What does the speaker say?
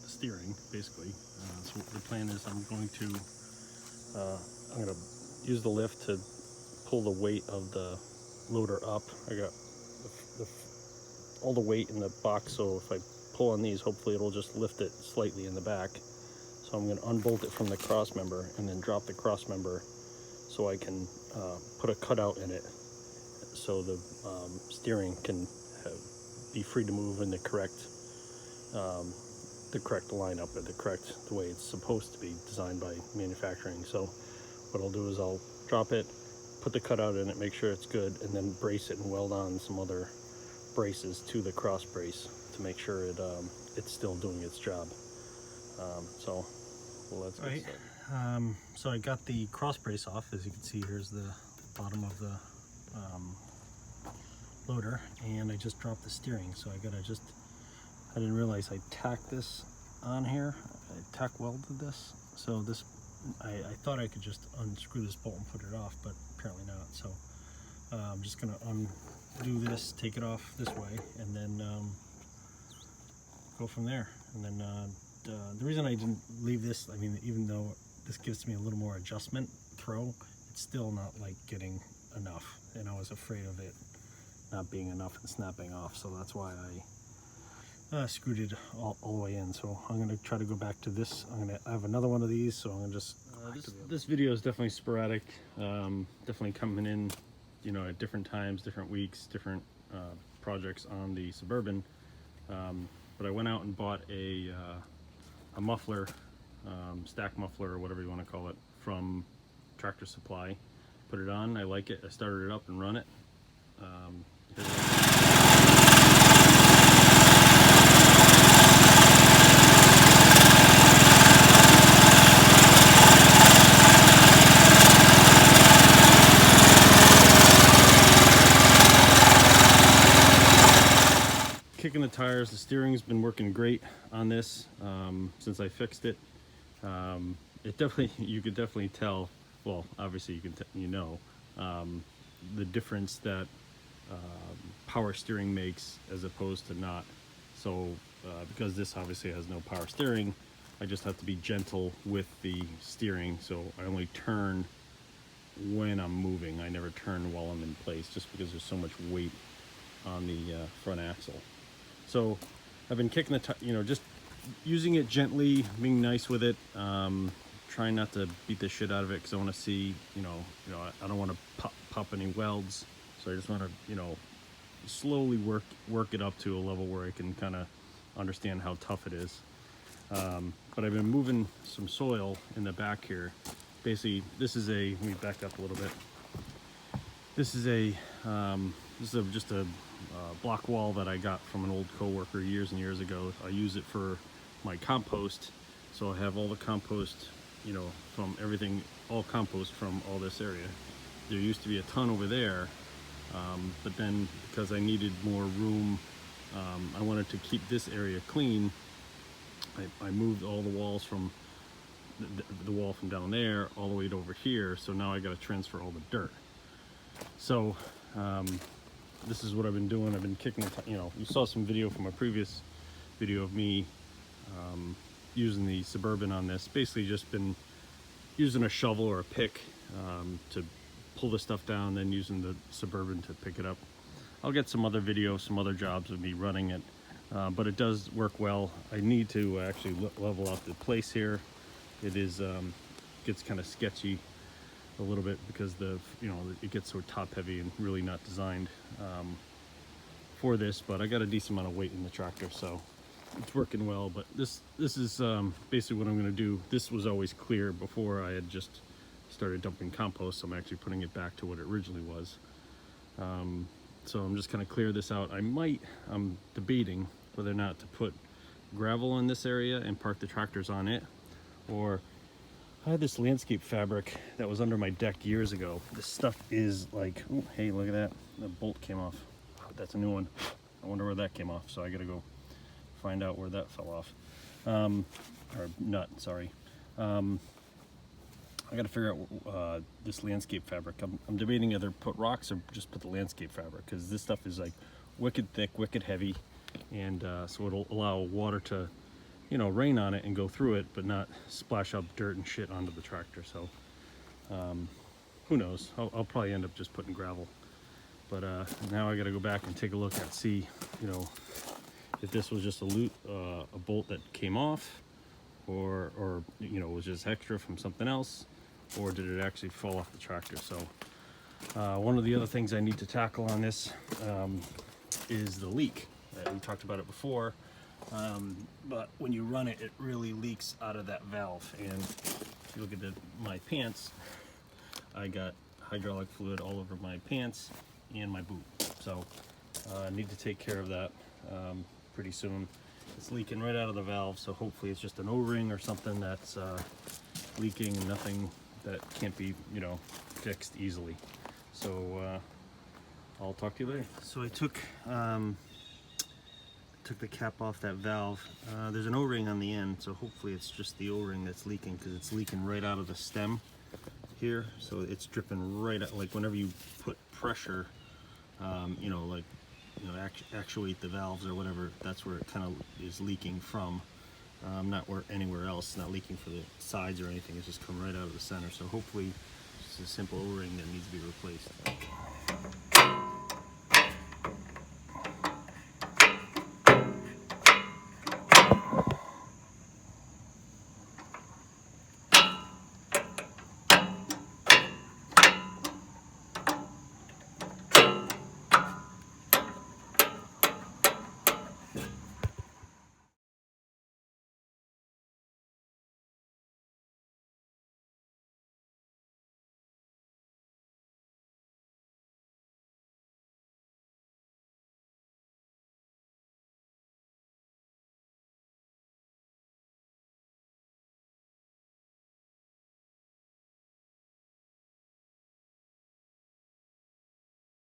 the steering, basically. So the plan is I'm going to use the lift to pull the weight of the loader up. I got all the weight in the box, so if I pull on these, hopefully it'll just lift it slightly in the back. So I'm going to unbolt it from the cross member and then drop the cross member so I can put a cutout in it so the steering can be free to move in the correct lineup, or the way it's supposed to be designed by manufacturing. So what I'll do is I'll drop it, put the cutout in it, make sure it's good, and then brace it and weld on some other braces to the cross brace to make sure it's still doing its job. So let's get started. So I got the cross brace off. As you can see, here's the bottom of the loader, and I just dropped the steering. So I didn't realize I tacked this on here. I tack welded this. So this, I thought I could just unscrew this bolt and put it off, but apparently not. So I'm just gonna undo this, take it off this way, and then go from there. And then the reason I didn't leave this, I mean, even though this gives me a little more adjustment throw, it's still not like getting enough, and I was afraid of it not being enough and snapping off. So that's why I screwed it all the way in. So I'm going to try to go back to this. I have another one of these, so I'm going to just this video is definitely sporadic, definitely coming in, you know, at different times, different weeks, different projects on the Suburban. But I went out and bought a muffler, stack muffler, or whatever you want to call it, from Tractor Supply. Put it on, I like it, I started it up and run it. Kicking the tires, the steering's been working great on this since I fixed it. It definitely, you could definitely tell, well, obviously you can the difference that power steering makes as opposed to not. So because this obviously has no power steering, I just have to be gentle with the steering. So I only turn when I'm moving. I never turn while I'm in place, just because there's so much weight on the front axle. So I've been kicking the just using it gently, being nice with it, trying not to beat the shit out of it, because I want to see, I don't want to pop any welds. So I just want to, slowly work it up to a level where I can kind of understand how tough it is. But I've been moving some soil in the back here. Basically, let me back up a little bit. This is just a block wall that I got from an old coworker years and years ago. I use it for my compost. So I have all the compost, from everything, all compost from all this area. There used to be a ton over there, but then because I needed more room, I wanted to keep this area clean. I moved all the walls from the wall from down there all the way to over here. So now I got to transfer all the dirt. So this is what I've been doing. I've been kicking you saw some video from a previous video of me using the Suburban on this. Basically just been using a shovel or a pick to pull the stuff down, then using the Suburban to pick it up. I'll get some other videos, some other jobs of me running it, but it does work well. I need to actually level out the place here. It is gets kind of sketchy a little bit because it gets so top heavy and really not designed for this. But I got a decent amount of weight in the tractor, so it's working well. But this is basically what I'm going to do. This was always clear before I had just started dumping compost, so I'm actually putting it back to what it originally was. So I'm just going to clear this out. I'm debating whether or not to put gravel in this area and park the tractors on it, or I had this landscape fabric that was under my deck years ago. This stuff is like, oh, hey, look at that. The bolt came off. That's a new one. I wonder where that came off. So I got to go find out where that fell off. Or nut, sorry. I got to figure out this landscape fabric. I'm debating either put rocks or just put the landscape fabric, because this stuff is like wicked thick, wicked heavy, and so it'll allow water to you know, rain on it and go through it, but not splash up dirt and shit onto the tractor. So who knows? I'll probably end up just putting gravel. But now I got to go back and take a look and see, you know, if this was just a bolt that came off, or you know, was just extra from something else, or did it actually fall off the tractor. So one of the other things I need to tackle on this is the leak. We talked about it before, but when you run it, it really leaks out of that valve. And if you look at my pants, I got hydraulic fluid all over my pants and my boot. So I need to take care of that pretty soon. It's leaking right out of the valve, so hopefully it's just an O-ring or something that's leaking, and nothing that can't be, you know, fixed easily. So I'll talk to you later. So I took the cap off that valve. There's an O-ring on the end, so hopefully it's just the O-ring that's leaking, because it's leaking right out of the stem here. So it's dripping right out, like whenever you put pressure, you know, like, you know, actuate the valves or whatever, that's where it kind of is leaking from. Not anywhere else. It's not leaking for the sides or anything. It's just coming right out of the center. So hopefully it's a simple O-ring that needs to be replaced.